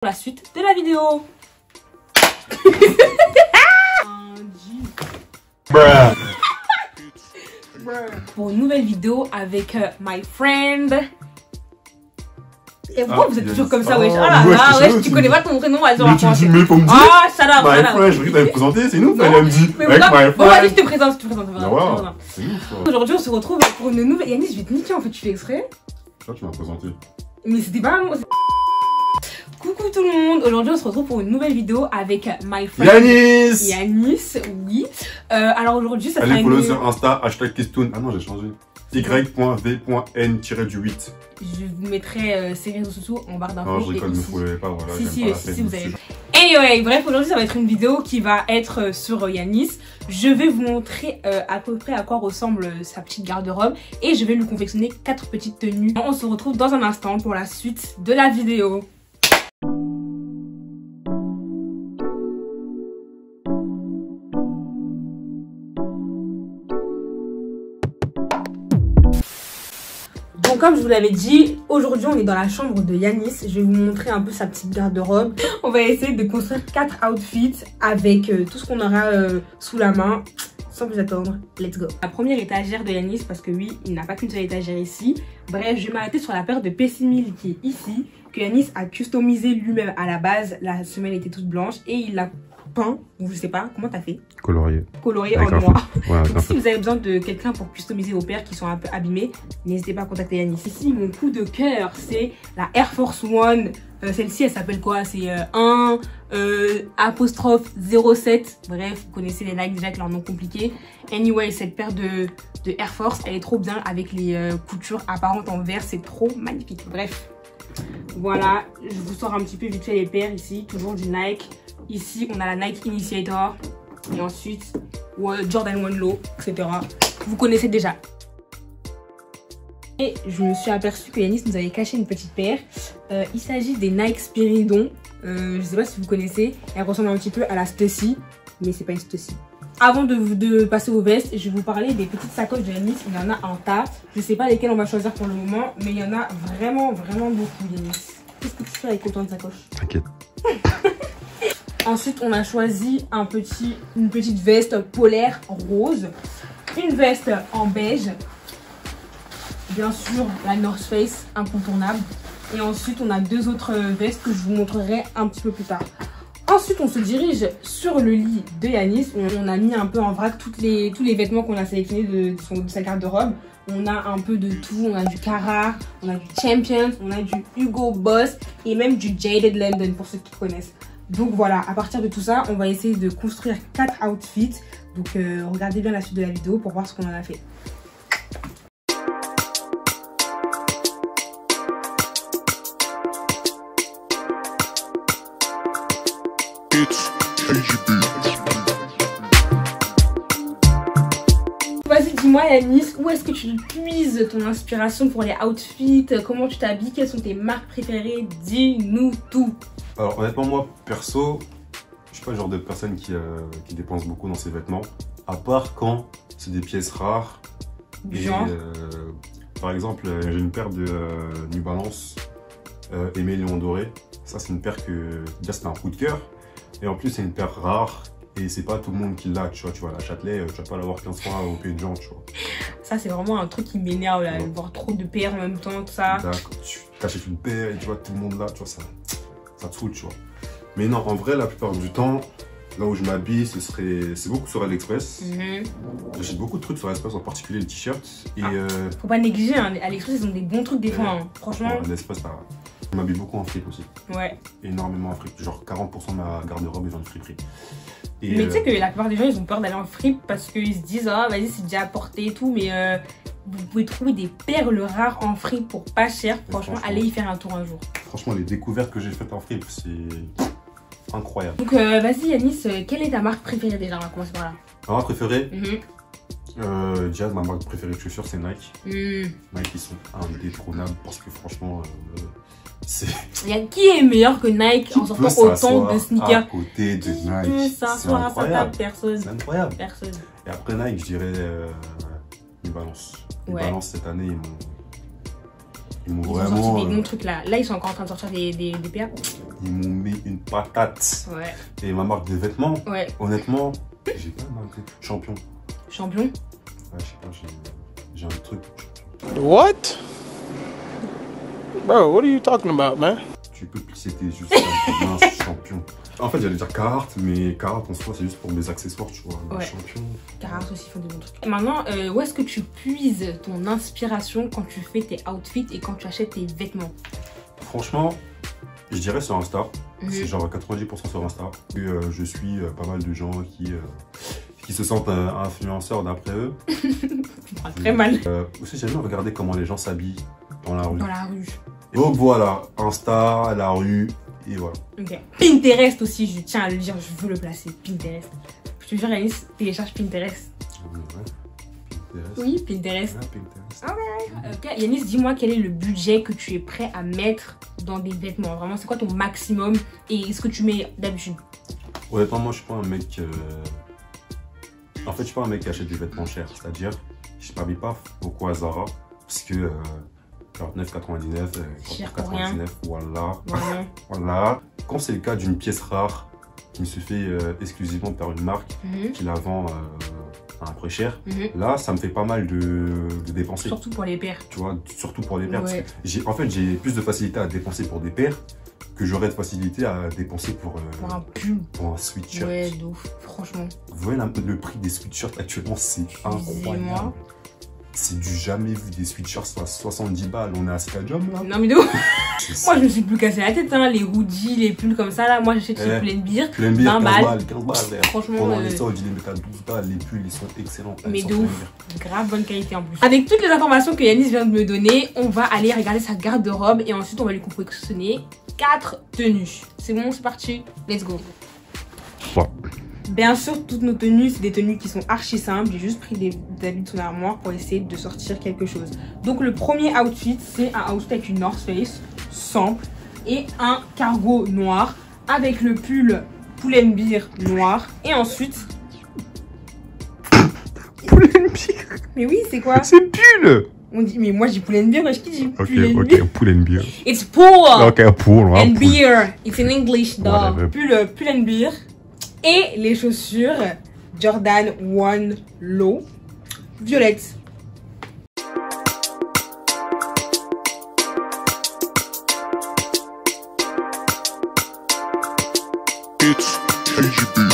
La suite de la vidéo. Pour une nouvelle vidéo avec my friend. Et pourquoi vous êtes toujours comme ça, wesh? Ah là là, wesh, tu connais pas ton prénom, vas-y, on va commencer. Ah, shut up, my friend, je t'avais présenté, c'est nous, elle me dit. Avec my friend. Bon, vas-y, je te présente, Aujourd'hui, on se retrouve pour une nouvelle. Yanis, je vais te niquer en fait, tu fais exprès. Toi, tu m'as présenté. Mais c'était pas moi. Coucou tout le monde, aujourd'hui on se retrouve pour une nouvelle vidéo avec my friend Yanis, oui. Alors aujourd'hui ça sera allez follow sur Insta, #Kistoun. Ah non, j'ai changé. y.v.n-8. Je vous mettrai ces réseaux sociaux en barre d'infos. Non, je rigole, ne foulez pas, voilà. Si, vous avez. Anyway, bref, aujourd'hui ça va être une vidéo qui va être sur Yanis. Je vais vous montrer à peu près à quoi ressemble sa petite garde-robe et je vais lui confectionner 4 petites tenues. On se retrouve dans un instant pour la suite de la vidéo. Comme je vous l'avais dit, aujourd'hui on est dans la chambre de Yanis. Je vais vous montrer un peu sa petite garde-robe. On va essayer de construire 4 outfits avec tout ce qu'on aura sous la main. Sans plus attendre, let's go. La première étagère de Yanis, parce que oui, il n'a pas qu'une seule étagère ici. Bref, je vais m'arrêter sur la paire de P6000 qui est ici, que Yanis a customisé lui-même à la base. La semelle était toute blanche et il l'a peint, ou je sais pas, comment t'as fait? Colorié en noir. Ouais, donc si vous avez besoin de quelqu'un pour customiser vos paires qui sont un peu abîmées, n'hésitez pas à contacter Yanis. Ici, mon coup de cœur, c'est la Air Force One. Celle-ci, elle s'appelle quoi? C'est 1'07. Bref, vous connaissez les Nike déjà avec leur nom compliqué. Anyway, cette paire de Air Force, elle est trop bien avec les coutures apparentes en vert. C'est trop magnifique. Bref, voilà. Je vous sors un petit peu vite fait les paires ici. Toujours du Nike. Ici, on a la Nike Initiator. Et ensuite, Jordan 1 Low, etc. Vous connaissez déjà. Et je me suis aperçue que Yanis nous avait caché une petite paire. Il s'agit des Nike Spiridon. Je ne sais pas si vous connaissez. Elle ressemble un petit peu à la Stussy. Mais c'est pas une Stussy. Avant de passer aux vestes, je vais vous parler des petites sacoches de Yanis. Il y en a un tas. Je ne sais pas lesquelles on va choisir pour le moment. Mais il y en a vraiment, vraiment beaucoup, Yanis. Qu'est-ce que tu fais avec autant de sacoches? T'inquiète. Ensuite, on a choisi une petite veste polaire rose, une veste en beige, bien sûr la North Face incontournable. Et ensuite, on a 2 autres vestes que je vous montrerai un petit peu plus tard. Ensuite, on se dirige sur le lit de Yanis. On a mis un peu en vrac tous les vêtements qu'on a sélectionnés de sa garde-robe. On a un peu de tout, on a du Carhartt, on a du Champion, on a du Hugo Boss et même du Jaded London pour ceux qui connaissent. Donc voilà, à partir de tout ça, on va essayer de construire 4 outfits. Donc regardez bien la suite de la vidéo pour voir ce qu'on en a fait. Vas-y, dis-moi Yanis, où est-ce que tu puises ton inspiration pour les outfits? Comment tu t'habilles? Quelles sont tes marques préférées? Dis-nous tout. Alors honnêtement, moi perso, je suis pas le genre de personne qui dépense beaucoup dans ses vêtements, à part quand c'est des pièces rares. Genre par exemple, j'ai une paire de New Balance Aimé Léon Doré. Ça, c'est une paire que déjà c'était un coup de cœur, et en plus c'est une paire rare et c'est pas tout le monde qui l'a. Tu vois, la Châtelet, tu vas pas l'avoir 15 fois au Pays de gens, tu vois. Ça, c'est vraiment un truc qui m'énerve là, voir trop de paires en même temps, tout ça. D'accord, tu t'achètes une paire et tu vois tout le monde là, tu vois ça te saoule, tu vois. Mais non, en vrai, la plupart du temps, là où je m'habille, c'est beaucoup sur AliExpress. J'achète beaucoup de trucs sur AliExpress, en particulier les t-shirts. Et faut pas négliger, hein. AliExpress, ils ont des bons trucs des fois, hein. Franchement. AliExpress, je m'habille beaucoup en fripe aussi. Ouais. Énormément en fripe. Genre 40% de ma garde-robe est dans le friperie. Mais tu sais que la plupart des gens, ils ont peur d'aller en fripe parce qu'ils se disent, ah, vas-y, c'est déjà porté et tout, mais vous pouvez trouver des perles rares en fripe pour pas cher. Franchement, allez y faire un tour un jour. Franchement, les découvertes que j'ai faites en fripe, c'est incroyable. Donc, vas-y, Yanis, quelle est ta marque préférée déjà? On va commencer par là. Ma marque préférée déjà, ma marque préférée de chaussures, c'est Nike. Nike, ils sont indétrônables parce que franchement, qui est meilleur que Nike en sortant autant de sneakers? À côté de Nike. Qui peut s'asseoir à sa table? Personne. C'est incroyable. Personne. Et après Nike, je dirais New Balance. New Balance, cette année, Ils m'ont Ils ont vraiment. sorti des bons trucs là. Là, ils sont encore en train de sortir des paires. Ils m'ont mis une patate. Ouais. Et ma marque de vêtements, Ouais. honnêtement, j'ai pas marqué. Champion. Champion. Ouais, je sais pas, j'ai un truc. What? Bro, what are you talking about, man? Tu peux plisser tes juste un mince champion. En fait, j'allais dire Carhartt, mais Carhartt en soi, c'est juste pour mes accessoires, tu vois. Ouais. Champion. Carhartt aussi font des bons trucs. Et maintenant, où est-ce que tu puises ton inspiration quand tu fais tes outfits et quand tu achètes tes vêtements? Franchement, je dirais sur Insta. Mhm. C'est genre 90% sur Insta. Et, je suis pas mal de gens qui se sentent influenceurs d'après eux. Ah, très mal. Aussi, j'aime bien regarder comment les gens s'habillent dans la rue. Dans la rue. Donc voilà, Insta, la rue, et voilà. Ok. Pinterest aussi, je tiens à le dire, je veux le placer. Pinterest. Je te jure, Yanis, télécharge Pinterest. Ouais, Pinterest. Oui, Pinterest. Ouais, Pinterest. Ok, Yanis, dis-moi quel est le budget que tu es prêt à mettre dans des vêtements. Vraiment, c'est quoi ton maximum et ce que tu mets d'habitude? Honnêtement, moi, je suis pas un mec. En fait, je suis pas un mec qui achète des vêtements chers. C'est-à-dire, je m'habille pas beaucoup à Zara. Parce que 49,99, Cher pour rien. 49,99, voilà. Ouais. Voilà. Quand c'est le cas d'une pièce rare qui se fait exclusivement par une marque qui la vend à un prix cher, là, ça me fait pas mal de dépenser. Surtout pour les paires. Tu vois, surtout pour les paires. Ouais. Parce que en fait, j'ai plus de facilité à dépenser pour des paires que j'aurais de facilité à dépenser pour Pour un pull. un sweatshirt. Ouais, d'ouf, franchement. Vous voyez le prix des sweatshirts actuellement, c'est incroyable. Excusez-moi. C'est du jamais vu des sweatshirts à 70 balles. On est à Skadjam là. Non mais d'où? Moi je me suis plus cassé la tête, hein. Les hoodies, les pulls comme ça là. Moi j'achète chez Pull&Bear. 15 20 balles. balles, 15 balles. Frère. Franchement, Pendant les soldes, ils les mettent à 12 balles. Les pulls, ils sont excellents. Mais de ouf. Grave bonne qualité en plus. Avec toutes les informations que Yanis vient de me donner, on va aller regarder sa garde-robe et ensuite on va lui confectionner 4 tenues. C'est bon, c'est parti. Let's go. Ouais. Bien sûr, toutes nos tenues, c'est des tenues qui sont archi simples. J'ai juste pris des habits de son armoire pour essayer de sortir quelque chose. Donc le premier outfit, c'est un outfit avec une North Face, simple, et un cargo noir avec le pull Pull&Bear noir. Et ensuite... Pull&Bear. Mais oui, c'est quoi? C'est pull. On dit, mais moi je dis Pull&Bear, mais je dis Ok, Pull&Bear. Pull&Bear. It's pull Ok, pull. and beer. It's in English, dog. Whatever. Pull&Bear. Et les chaussures Jordan 1 Low violettes. It's KGB.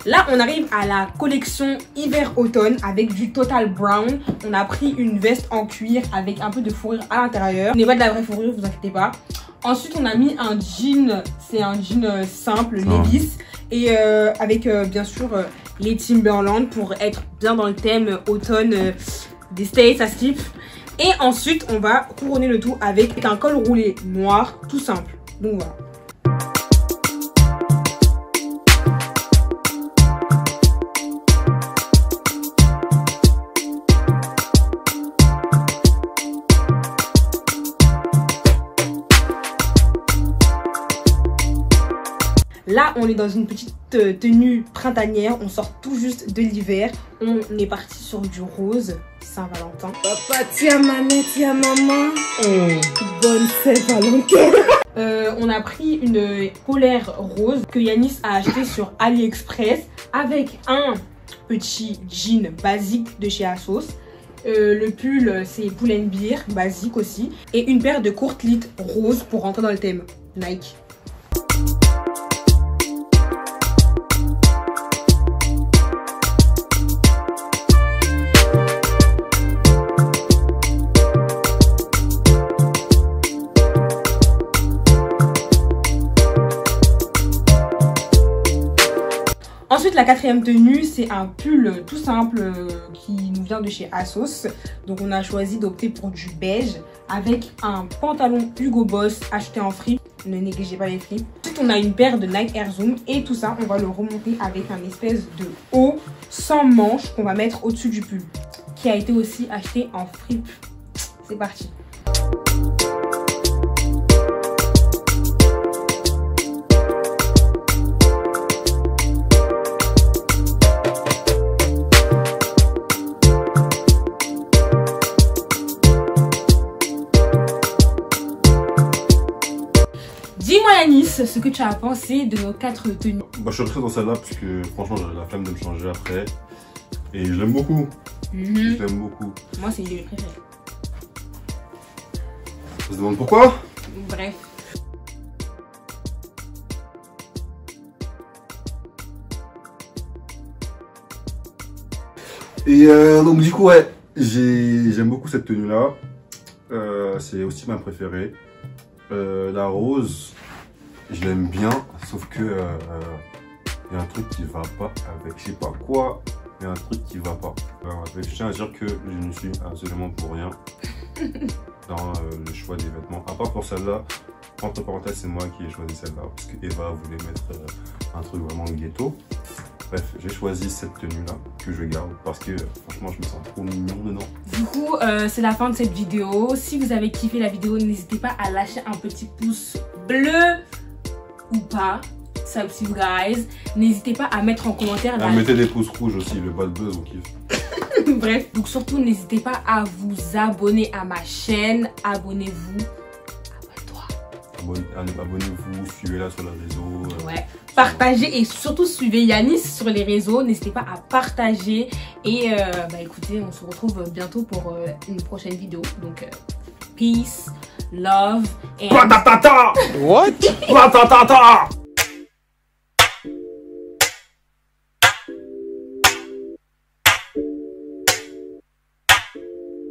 Là, on arrive à la collection hiver-automne avec du Total Brown. On a pris une veste en cuir avec un peu de fourrure à l'intérieur. Ce n'est pas de la vraie fourrure, vous inquiétez pas. Ensuite, on a mis un jean. C'est un jean simple, Levi's. Et avec, bien sûr, les Timberland pour être bien dans le thème automne des States à skip. Et ensuite, on va couronner le tout avec un col roulé noir, tout simple. Donc voilà. Là, on est dans une petite tenue printanière. On sort tout juste de l'hiver. On est parti sur du rose Saint-Valentin. Papa, tiens maman, tiens maman. Bonne Saint-Valentin. On a pris une polaire rose que Yanis a acheté sur AliExpress avec un petit jean basique de chez Asos. Le pull, c'est Pull&Bear, basique aussi. Et une paire de courtelites roses pour rentrer dans le thème. Nike. Ensuite, la quatrième tenue, c'est un pull tout simple qui nous vient de chez Asos. Donc, on a choisi d'opter pour du beige avec un pantalon Hugo Boss acheté en fripe. Ne négligez pas les fripes. Ensuite, on a une paire de Nike Air Zoom et tout ça, on va le remonter avec un espèce de haut sans manche qu'on va mettre au-dessus du pull qui a été aussi acheté en fripe. C'est parti. Yanis, ce que tu as pensé de nos 4 tenues. Bah, je suis resté dans celle-là parce que franchement, j'ai la flemme de me changer après. Et je l'aime beaucoup. Je l'aime beaucoup. Moi, c'est une de mes préférées. On se demande pourquoi? Bref. Et donc du coup, ouais, j'aime beaucoup cette tenue-là. C'est aussi ma préférée. La rose, je l'aime bien, sauf que y a un truc qui va pas avec je sais pas quoi. Il y a un truc qui va pas. Je tiens à dire que je ne suis absolument pour rien dans le choix des vêtements. À part pour celle-là, entre parenthèses, c'est moi qui ai choisi celle-là parce que Eva voulait mettre un truc vraiment ghetto. Bref, j'ai choisi cette tenue-là que je garde parce que franchement, je me sens trop mignon dedans. Du coup, c'est la fin de cette vidéo. Si vous avez kiffé la vidéo, n'hésitez pas à lâcher un petit pouce bleu ou pas. Subscribe guys. N'hésitez pas à mettre en commentaire mettez des pouces rouges aussi, le bad buzz on kiffe. Bref, donc surtout n'hésitez pas à vous abonner à ma chaîne. Abonnez-vous. Abonne-toi. Abonnez-vous, suivez-la sur les réseaux. Ouais. Partagez et surtout suivez Yanis sur les réseaux. N'hésitez pas à partager. Et bah écoutez, on se retrouve bientôt pour une prochaine vidéo. Donc peace, love and... What?